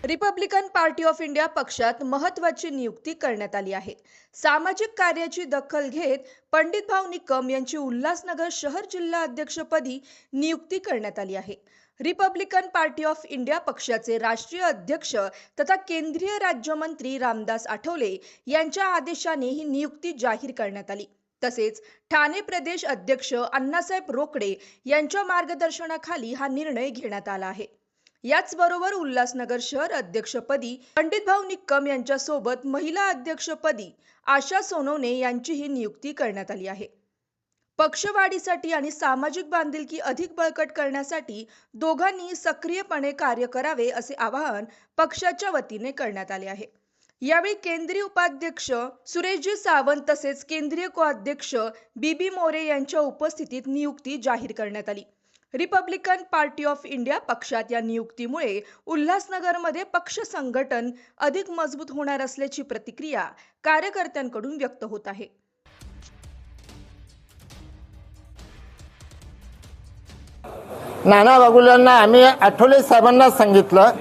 Republican party of India पक्षात महत्त्वाची नियुक्ती करण्यात आली आहे। सामाजिक कार्याची दखल घेत पंडित भाऊ निकम यांची उल्हासनगर शहर जिल्हा अध्यक्षपदी नियुक्ती करण्यात आली आहे। रिपब्लिकन पार्टी ऑफ इंडिया पक्षाचे राष्ट्रीय अध्यक्ष तथा केंद्रीय राज्यमंत्री रामदास आठवले यांच्या आदेशाने ही नियुक्ती जाहीर करण्यात आली। तसेच ठाणे प्रदेश अध्यक्ष अण्णासाहेब रोकडे यांच्या मार्गदर्शनाखाली हा निर्णय घेण्यात आला आहे। याचबरोबर उल्हासनगर शहर अध्यक्षपदी पंडित भाऊ निकम यांच्यासोबत महिला अध्यक्षपदी आशा सोनवणे यांचीही नियुक्ती करण्यात आली आहे। पक्षवाढीसाठी आणि सामाजिक बांधिलकी अधिक बळकट करण्यासाठी दोघांनी सक्रियपणे कार्य करावे असे आवाहन पक्षाच्या वतीने करण्यात आले आहे। यावेळी केंद्रीय उपाध्यक्ष सुरेशजी सावंत तसेच केंद्रीय कोअध्यक्ष बीबी मोरे यांच्या उपस्थितीत नियुक्ती जाहीर करण्यात आली। रिपब्लिकन पार्टी ऑफ इंडिया पक्षात या नियुक्तीमुळे उल्हासनगरमध्ये पक्ष संघटन अधिक मजबूत होणार असल्याची प्रतिक्रिया कार्यकर्त्यांकडून व्यक्त होत आहे। नाना बागुलांना आम्ही आठवले साहेबांना सांगितलं,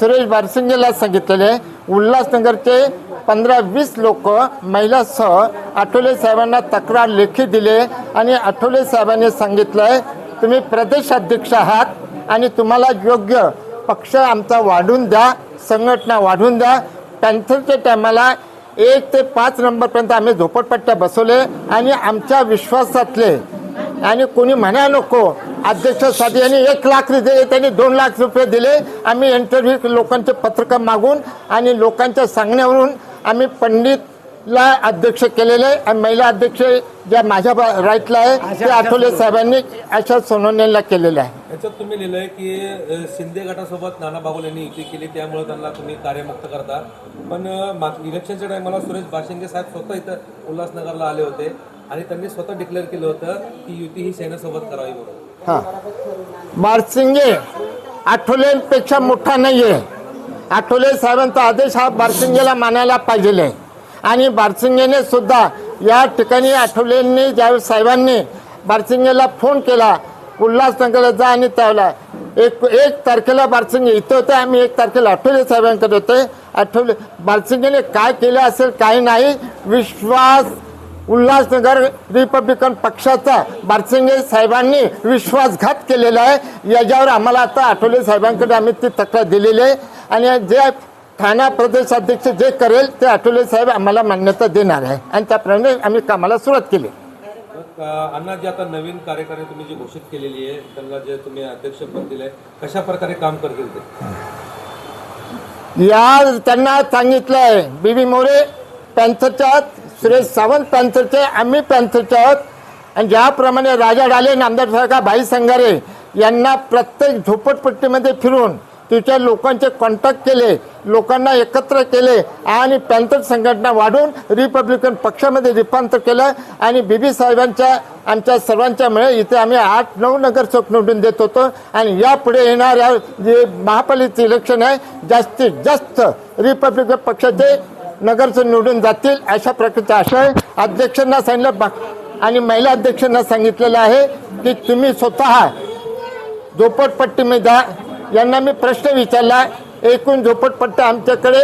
सुरेश बारसिंगेला सांगितलेले, उल्हासनगरचे 15-20 लोक महिलासह आठवले साहेबांना तक्रार लेखी दिले आणि आठवले साहेबांनी सांगितलंय तुम्ही प्रदेश अध्यक्ष आहात आणि तुम्हाला योग्य पक्ष आमचा वाढून द्या, संघटना वाढून द्या। पॅन्थरच्या टायमाला 1 ते 5 नंबरपर्यंत आम्ही झोपडपट्ट्या बसवले आणि आमच्या विश्वासातले आणि कोणी म्हणा नको अध्यक्षासाठी आणि 1 लाख दिले, त्यांनी 2 लाख रुपये दिले। आम्ही इंटरव्ह्यू लोकांचे पत्रक मागून आणि लोकांच्या सांगण्यावरून आम्ही पंडितला अध्यक्ष केलेले आणि महिला अध्यक्ष ज्या माझ्या राईटला आहे ते आठवले साहेबांनी आशा सोनवणेला केलेलं आहे। याच्यात तुम्ही लिहिलंय की शिंदे गटासोबत नाना बागुल यांनी युती केली, त्यामुळे त्यांना तुम्ही कार्यमुक्त करता। पण इलेक्शनच्या टायमाला सुरेश बारसिंगे साहेब स्वतः इथं उल्हासनगरला आले होते आणि त्यांनी स्वतः डिक्लेअर केलं होतं की युती ही सेनेसोबत करावी म्हणून। बारसिंगे आठवलेंपेक्षा मोठा नाहीये। आठवले साहेबांचा आदेश हा बारसिंगेला मानायला पाहिजे आणि बारसिंगेने सुद्धा या ठिकाणी आठवलेंनी ज्यावेळेस साहेबांनी बारसिंगेला फोन केला उल्हासनगरला जा आणि त्यावेळेला एक तारखेला बारसिंगे इथं होते, आम्ही 1 तारखेला आठवले साहेबांकडे होते। आठवले बारसिंगेने काय केलं असेल काही नाही, विश्वास उल्हासनगर रिपब्लिकन पक्षाचा बारसिंगे साहेबांनी विश्वासघात केलेला आहे। याच्यावर आम्हाला आता आठवले साहेबांकडे आम्ही ती तक्रार दिलेली आहे आणि जे ठाणा प्रदेश अध्यक्ष जे करेल ते आठवले साहेब आम्हाला मान्यता देणार आहे आणि त्याप्रमाणे आम्ही कामाला सुरुवात केली। अण्णा जे आता नवीन कार्यकारी तुम्ही जी घोषित केलेली आहे त्यांना जे तुम्ही अध्यक्षपद दिलंय कशा प्रकारे काम करतील ते या त्यांना सांगितलंय बीबी मोरे पॅन्थरच्या आहात, सुरेश सावंत पॅन्थरचे, आम्ही पॅन्थरचे आहोत आणि ज्याप्रमाणे राजा डाले नामदार सारखा भाई संगारे यांना प्रत्येक झोपडपट्टीमध्ये फिरून तिच्या लोकांचे कॉन्टॅक्ट केले, लोकांना एकत्र केले आणि पॅन्थर संघटना वाढून रिपब्लिकन पक्षामध्ये रूपांतर केलं आणि बीबी साहेबांच्या आमच्या सर्वांच्यामुळे इथे आम्ही 8-9 नगरसेवक निवडून देत होतो आणि यापुढे येणाऱ्या जे महापालिकेचे इलेक्शन आहे जास्तीत जास्त रिपब्लिकन पक्षाचे नगरसेवक निवडून जातील अशा प्रकारचा आशय अध्यक्षांना सांगितलं आणि महिला अध्यक्षांना सांगितलेलं आहे की तुम्ही स्वतः झोपडपट्टीमध्ये जा। यांना मी प्रश्न विचारला, एकूण झोपडपट्ट्या आमच्याकडे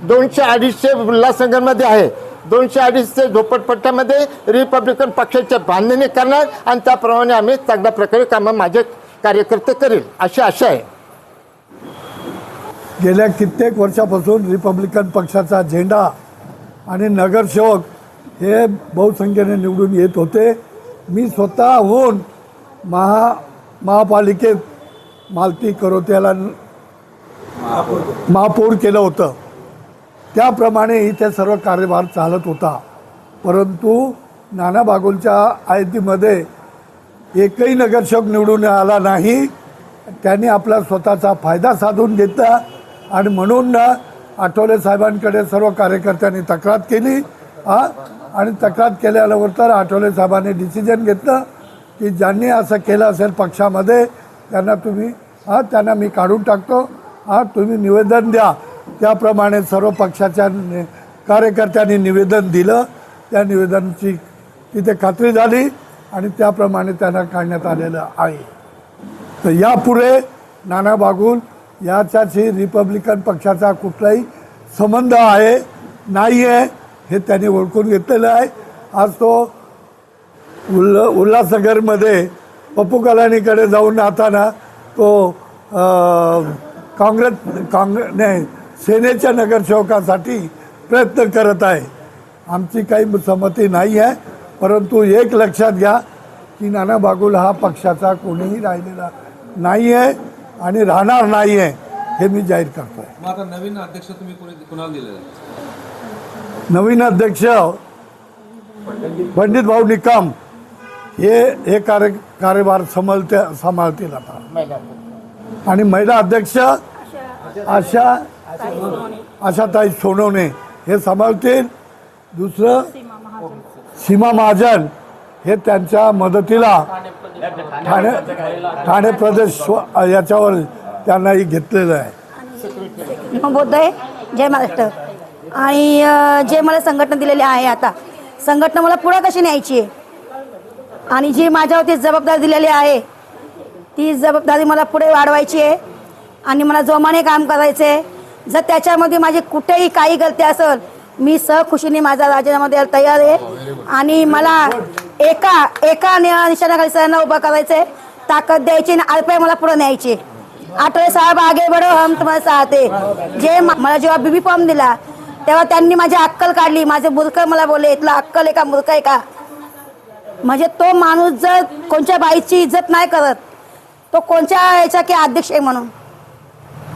200-250 उल्हासनगरमध्ये आहे। 200-250 झोपडपट्ट्यामध्ये रिपब्लिकन पक्षाच्या बांधणी करणार आणि त्याप्रमाणे आम्ही चांगल्या प्रकारे कामं माझे कार्यकर्ते करील अशी आशा आहे। गेल्या कित्येक वर्षापासून रिपब्लिकन पक्षाचा झेंडा आणि नगरसेवक हे बहुसंख्येने निवडून येत होते। मी स्वतःहून महापालिकेत मालती करोत्याला महापौर केलं होतं, त्याप्रमाणे इथे सर्व कार्यभार चालत होता। परंतु नाना बागुलच्या आयतीमध्ये एकही नगरसेवक निवडून आला नाही। त्यांनी आपला स्वतःचा फायदा साधून घेतला आणि म्हणून आठवले साहेबांकडे सर्व कार्यकर्त्यांनी तक्रार केली आणि तक्रार केल्यानंतर आठवले साहेबांनी डिसिजन घेतलं की ज्यांनी असं केलं असेल पक्षामध्ये त्यांना मी काढून टाकतो, तुम्ही निवेदन द्या। त्याप्रमाणे सर्व पक्षाच्या कार्यकर्त्यांनी निवेदन दिलं, त्या निवेदनाची तिथे खात्री झाली आणि त्याप्रमाणे त्यांना काढण्यात आलेलं आहे। तर यापुढे नाना बागुल याच्याशी रिपब्लिकन पक्षाचा कुठलाही संबंध आहे नाही आहे हे त्यांनी ओळखून घेतलेलं आहे. आज तो उल्हासनगरमध्ये पप्पू कलानीकडे जाऊन राहताना तो नाही सेनेच्या नगरसेवकासाठी प्रयत्न करत आहे. आमची काही संमती नाही आहे, परंतु एक लक्षात घ्या की नाना बागुल हा पक्षाचा कोणीही राहिलेला नाही आहे आणि राहणार नाही आहे हे मी जाहीर करतो आहे. मग आता नवीन अध्यक्ष तुम्ही कुणाला दिलेला आहे? नवीन अध्यक्ष पंडित भाऊ निकम हे कार्यभार सांभाळतील आता. आणि महिला अध्यक्ष आशाताई सोनवणे हे सांभाळतील. दुसरं सीमा महाजन हे त्यांच्या मदतीला ठाणे प्रदेश याच्यावर त्यांनाही घेतलेलं आहे. बोलत आहे जय महाराष्ट्र. आणि जे मला संघटना दिलेली आहे, आता संघटना मला पुढे कशी न्यायची आहे आणि जी माझ्यावरती जबाबदारी दिलेली आहे ती जबाबदारी मला पुढे वाढवायची आहे आणि मला जोमाने काम करायचं आहे. जर त्याच्यामध्ये माझी कुठेही काही गलती असेल मी सहखुशीने माझा राजीनामा द्यायला तयार आहे आणि मला एका निशाणाखाली सगळ्यांना उभं करायचं आहे, ताकद द्यायची आणि आरपीआय मला पुढे न्यायची. आठवले साहेब आगे बढो हम तुम्हाला चाहते. जे मला जेव्हा बीबी फॉर्म दिला तेव्हा त्यांनी माझी अक्कल काढली. माझे मूर्ख मला बोलले तुला अक्कल आहे का मूर्ख आहे का. म्हणजे तो माणूस जर कोणत्या बाईची इज्जत नाही करत तो कोणत्या याचा की अध्यक्ष आहे म्हणून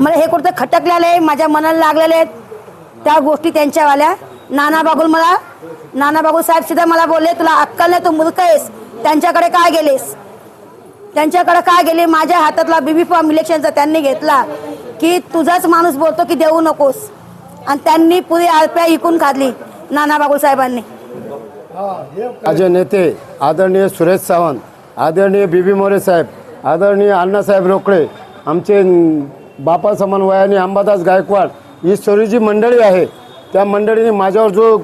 मला हे कुठं खटकलेलं आहे, माझ्या मनाला लागलेले आहेत त्या गोष्टी त्यांच्यावाल्या. नाना बागुल साहेब सुद्धा मला बोलले तुला अक्कल नाही, तू मूर्ख आहेस, त्यांच्याकडे काय गेलेस, त्यांच्याकडे काय गेले. माझ्या हातातला बीबी फॉर्म इलेक्शनचा त्यांनी घेतला की तुझाच माणूस बोलतो की देऊ नकोस आणि त्यांनी पुरी आरपीआय इकून खाल्ली नाना बागुल साहेबांनी. माझे नेते आदरणीय सुरेश सावंत, आदरणीय बीबी मोरे साहेब, आदरणीय अण्णासाहेब रोकडे, आमचे बापा समान वयाने अंबादास गायकवाड ही सर्व जी मंडळी आहे त्या मंडळीने माझ्यावर जो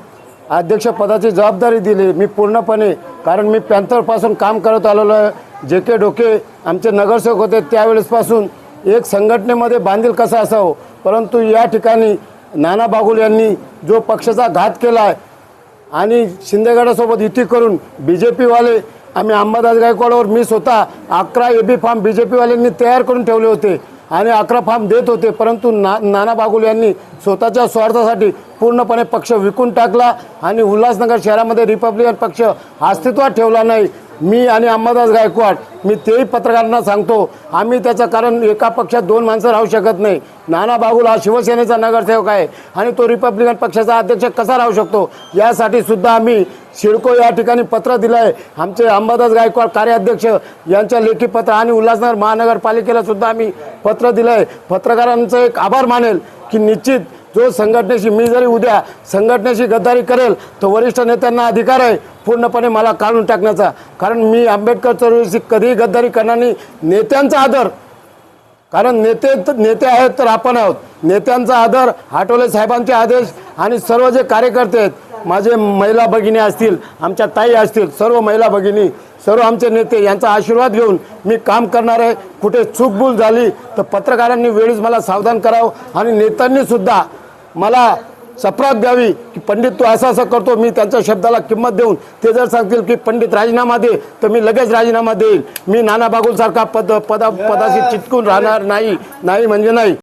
अध्यक्षपदाची जबाबदारी दिली मी पूर्णपणे, कारण मी पॅन्थरपासून काम करत आलेलो आहे. जे के डोके आमचे नगरसेवक होते त्यावेळेसपासून एक संघटनेमध्ये बांधील कसा असावं, परंतु या ठिकाणी नाना बागुल यांनी जो पक्षाचा घात केला आहे आणि शिंदेगडासोबत युती करून BJPवाले आम्ही अंबादास गायकवाडवर मी स्वतः 11 AB फॉर्म BJPवाल्यांनी तयार करून ठेवले होते आणि 11 फॉर्म देत होते, परंतु नाना बागुल यांनी स्वतःच्या स्वार्थासाठी पूर्णपणे पक्ष विकून टाकला आणि उल्हासनगर शहरामध्ये रिपब्लिकन पक्ष अस्तित्वात ठेवला नाही. मी आणि अंबादास गायकवाड मी तेही पत्रकारांना सांगतो आम्ही त्याचं कारण एका पक्षात 2 माणसं राहू शकत नाही. नाना बागुल हा शिवसेनेचा नगरसेवक आहे आणि तो रिपब्लिकन पक्षाचा अध्यक्ष कसा राहू शकतो यासाठी सुद्धा आम्ही सिडको या ठिकाणी पत्र दिलं आहे. आमचे अंबादास गायकवाड कार्याध्यक्ष यांच्या लेखी पत्र आणि उल्हासनगर महानगरपालिकेला सुद्धा आम्ही पत्र दिलं आहे. पत्रकारांचं एक आभार मानेल की निश्चित जो संघटनेशी मी जरी उद्या संघटनेशी गद्दारी करेल तर वरिष्ठ नेत्यांना अधिकार आहे पूर्णपणे मला काढून टाकण्याचा, कारण मी आंबेडकर चळवळीशी कधीही गद्दारी करणार नाही. नेत्यांचा आदर, कारण नेते आहेत तर आपण आहोत. नेत्यांचा आदर, आठवले साहेबांचे आदेश आणि सर्व जे कार्यकर्ते आहेत माझे महिला भगिनी असतील, आमच्या ताई असतील, सर्व महिला भगिनी, सर्व आमचे नेते यांचा आशीर्वाद घेऊन मी काम करणार आहे. कुठे चूकभूल झाली तर पत्रकारांनी वेळीच मला सावधान करावं आणि नेत्यांनी सुद्धा मला सप्रात द्यावी की पंडित तू असं असं करतो. मी त्यांच्या शब्दाला किंमत देऊन ते जर सांगतील की पंडित राजीनामा दे तर मी लगेच राजीनामा देईल. मी नाना बागुल सारखा पदाशी चिटकून राहणार नाही म्हणजे नाही.